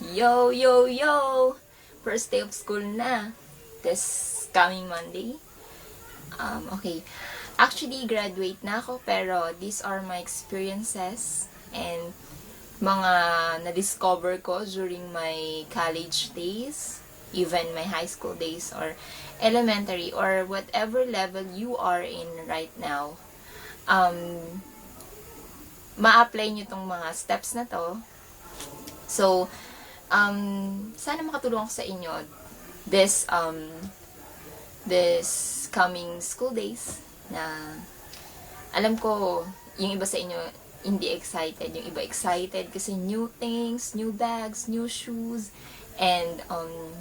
Yo, yo, yo! First day of school na. This coming Monday. Okay. Actually, graduate na ako, pero these are my experiences and mga na-discover ko during my college days, even my high school days, or elementary, or whatever level you are in right now. Ma-apply nyo tong mga steps na to. So, sana makatulong ako sa inyo this coming school days na alam ko yung iba sa inyo hindi excited, yung iba excited kasi new things, new bags, new shoes, and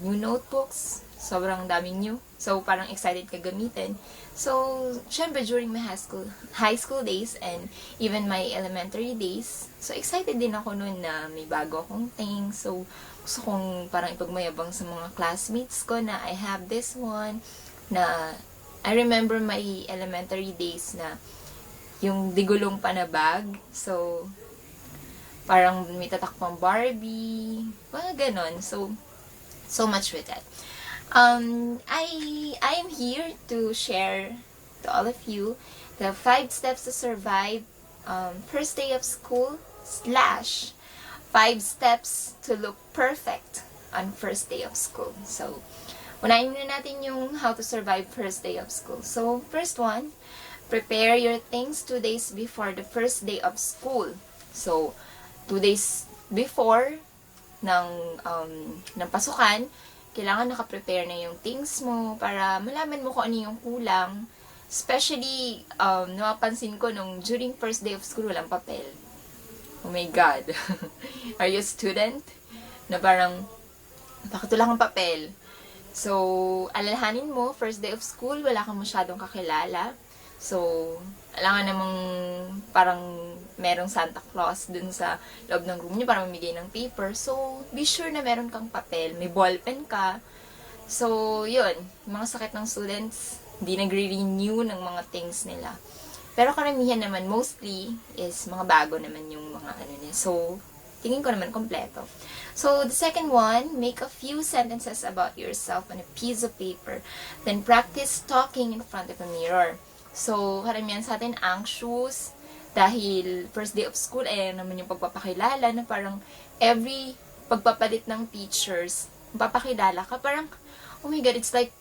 new notebooks. Sobrang daming new. So, parang excited ka gamitin. So, syempre, during my high school days and even my elementary days, so excited din ako noon na may bago akong thing. So, gusto kong parang ipagmayabang sa mga classmates ko na I have this one, na I remember my elementary days na yung digulong pa na bag. So, parang may tatakpang Barbie, mga ganon. So much with that. I am here to share to all of you the 5 steps to survive first day of school / 5 steps to look perfect on first day of school. So, unahin muna natin yung how to survive first day of school. So, first one, prepare your things 2 days before the first day of school. So, 2 days before ng pasukan, kailangan naka-prepare na yung things mo para malaman mo kung ano yung kulang. Especially, napapansin ko nung during first day of school, walang papel. Oh my God. Are you a student? Na parang, bakit wala kang papel? So, alalahanin mo, first day of school, wala kang masyadong kakilala. So, alangan namang parang merong Santa Claus dun sa loob ng room niyo para mamigay ng paper. So, be sure na meron kang papel, may ballpen ka. So, yun, mga sakit ng students, hindi nagre-renew ng mga things nila. Pero karamihan naman, mostly, is mga bago naman yung mga ano niya. So, tingin ko naman kompleto. So, the second one, make a few sentences about yourself on a piece of paper. Then, practice talking in front of a mirror. So, karamihan sa atin anxious dahil first day of school, naman yung pagpapakilala na parang every pagpapalit ng teachers, magpapakilala ka, parang, oh my God, it's like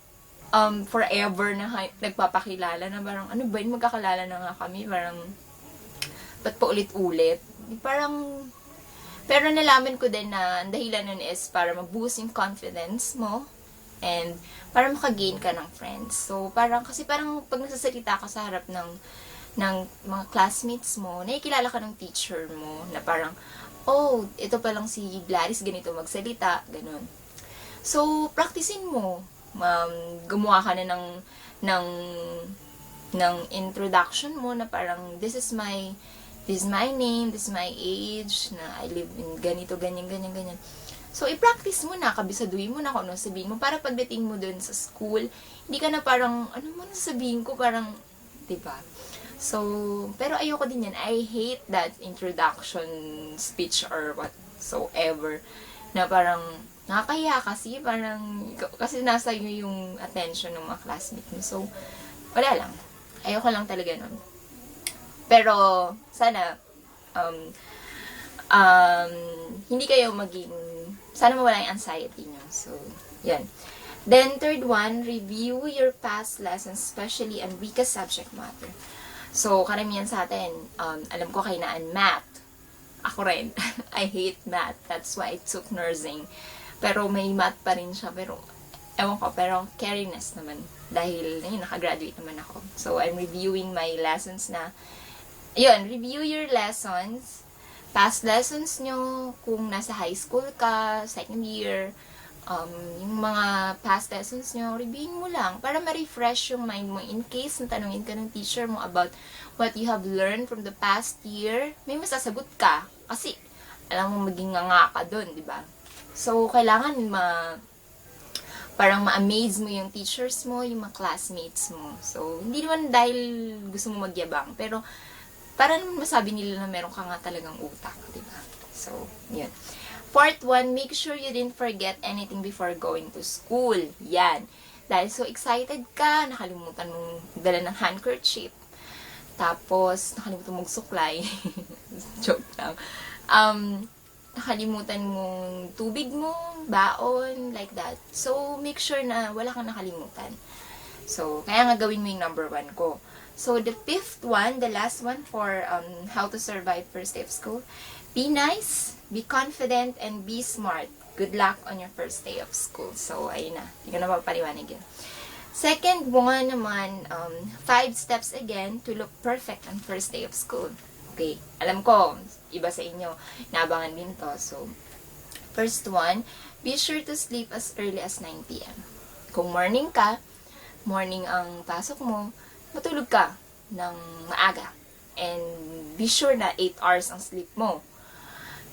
forever na nagpapakilala na parang, ano ba yun, magkakalala na nga kami, parang, ba't pa ulit-ulit? Parang, pero nalaman ko din na ang dahilan nun is para mag-boost yung confidence mo, and para makagain ka ng friends. So, kasi parang pag nagsasalita ka sa harap ng mga classmates mo, nakikilala ka ng teacher mo, na parang, oh, ito pa lang si Gladys, ganito magsalita, ganun. So, practicein mo. Gumawa ka na ng introduction mo na parang, this is my name, this is my age, na I live in ganito, ganyan. So, i-practice mo na, kabisaduhin mo na kung ano sabihin mo, para pagdating mo dun sa school, hindi ka na parang, ano mo sabihin ko, parang, diba? So, pero ayoko din yan. I hate that introduction speech or whatsoever, na parang, nakakaya kasi nasa iyo yung attention ng mga classmates mo. So, wala lang. Ayoko lang talaga nun. Pero, sana, hindi kayo sana mawala yung anxiety nyo. So, yan. Then, third one, review your past lessons, especially on weakest subject matter. So, karamihan sa atin, alam ko kainaan math. Ako rin. I hate math. That's why I took nursing. Pero may math pa rin siya. Pero, ewan ko, pero cariness naman. Dahil, nakagraduate naman ako. So, I'm reviewing my lessons na, review your lessons, past lessons nyo, kung nasa high school ka, second year, yung mga past lessons nyo, reviewin mo lang, para ma-refresh yung mind mo in case natanungin ka ng teacher mo about what you have learned from the past year, may masasagot ka. Kasi, alam mo, maging nga ka dun, di ba? So, kailangan parang ma-amaze mo yung teachers mo, yung mga classmates mo. So, hindi naman dahil gusto mo magyabang, pero para naman masabi nila na meron ka nga talagang utak, di ba? So, yun. Part 1, make sure you didn't forget anything before going to school. Yan. Dahil so excited ka, nakalimutan mong dala ng handkerchief. Tapos, nakalimutan mong suklay. Joke lang. Nakalimutan mong tubig mo, baon, like that. So, make sure na wala kang nakalimutan. So, kaya nga gawin mo yung number 1 ko. So, the 5th one, the last one for how to survive first day of school. Be nice, be confident, and be smart. Good luck on your first day of school. So, ayun na. Hindi ko na mapapaliwanag yun. Second one naman, 5 steps again to look perfect on first day of school. Okay, alam ko, iba sa inyo, naabangan din to. So, first one, be sure to sleep as early as 9 p.m. Kung morning ka, morning ang pasok mo, matulog ka ng maaga. And be sure na 8 hours ang sleep mo.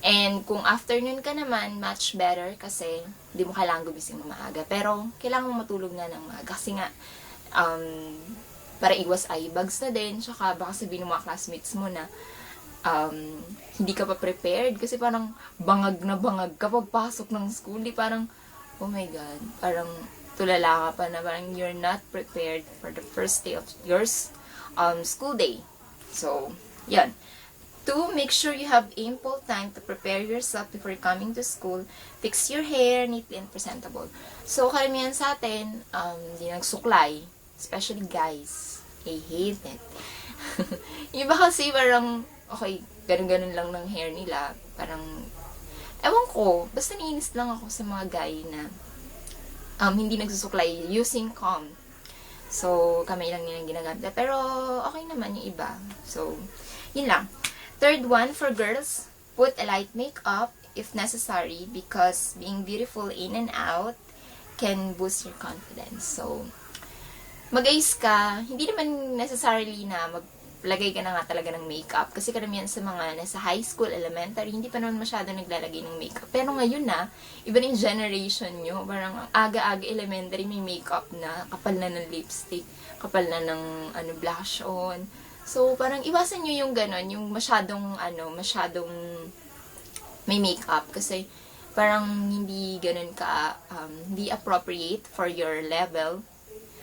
And kung afternoon ka naman, much better kasi hindi mo kailangan gumising ng maaga. Pero kailangan mo matulog na ng maaga kasi nga para iwas eye bags na din. Tsaka baka sabihin ng mga classmates mo na hindi ka pa prepared kasi parang bangag na bangag kapag pasok ng school. Di parang, oh my God, parang tulala ka pa na parang you're not prepared for the first day of your school day. So, yan. 2, make sure you have ample time to prepare yourself before coming to school. Fix your hair neatly and presentable. So, karamihan sa atin, hindi nagsuklay. Especially guys. I hate it. Yung iba kasi parang, okay, ganun-ganun lang ng hair nila. Parang, ewan ko, basta nainis lang ako sa mga guy na hindi nagsusuklay using comb. So, kamay lang nilang ginagamit. Pero, okay naman yung iba. So, yun lang. Third one, for girls, put a light makeup if necessary because being beautiful in and out can boost your confidence. So, mag-ayos ka, hindi naman necessarily na maglagay ka na nga talaga ng makeup kasi karamihan sa mga nasa high school, elementary, hindi pa naman masyado naglalagay ng makeup. Pero ngayon na, iba na yung generation nyo, parang aga-aga elementary may makeup na, kapal na ng lipstick, kapal na ng blush on. So, parang iwasan nyo yung ganon, yung masyadong may makeup kasi parang hindi ganon ka, hindi appropriate for your level.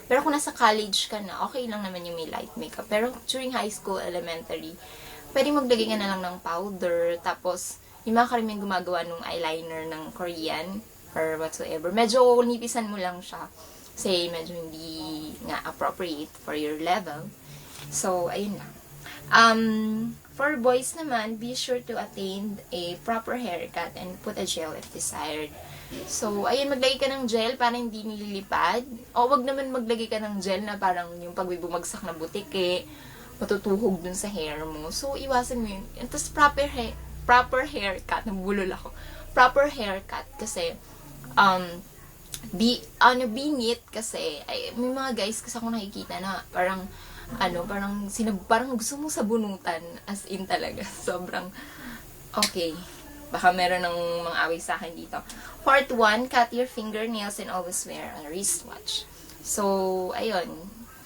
Pero kung nasa college ka na, okay lang naman yung may light makeup. Pero during high school, elementary, pwede maglagay ka na lang ng powder, tapos yung mga kariming gumagawa ng eyeliner ng Korean or whatsoever, medyo nipisan mo lang siya kasi medyo hindi nga appropriate for your level. So, ayun lang. For boys naman, be sure to attain a proper haircut and put a gel if desired. So, ayun, maglagay ka ng gel para hindi nililipad. O, wag naman maglagay ka ng gel na parang yung pag may bumagsak na butike, matutuhog dun sa hair mo. So, iwasan mo yun. Tapos, proper haircut. Nabulol ako. Proper haircut kasi, be neat kasi, may mga guys kasi ako nakikita na parang parang gusto mong sabunutan, as in talaga. Sobrang, okay. Baka meron ng mga away sa akin dito. Part 1, cut your fingernails and always wear a wristwatch. So, ayun.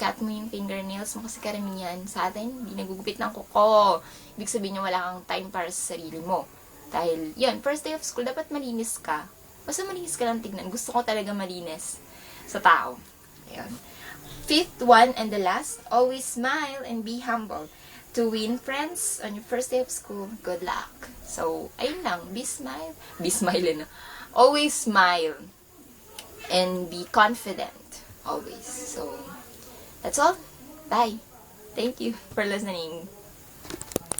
Cut mo yung fingernails mo kasi karamihan sa atin, hindi nagugupit ng kuko. Ibig sabihin niya wala kang time para sa sarili mo. Dahil, yun, first day of school, dapat malinis ka. Basta malinis ka lang tignan. Gusto ko talaga malinis sa tao. Ayun. 5th one and the last, always smile and be humble. To win friends on your first day of school, good luck. So, ayun lang, be smile na. Always smile and be confident always. So, that's all. Bye. Thank you for listening.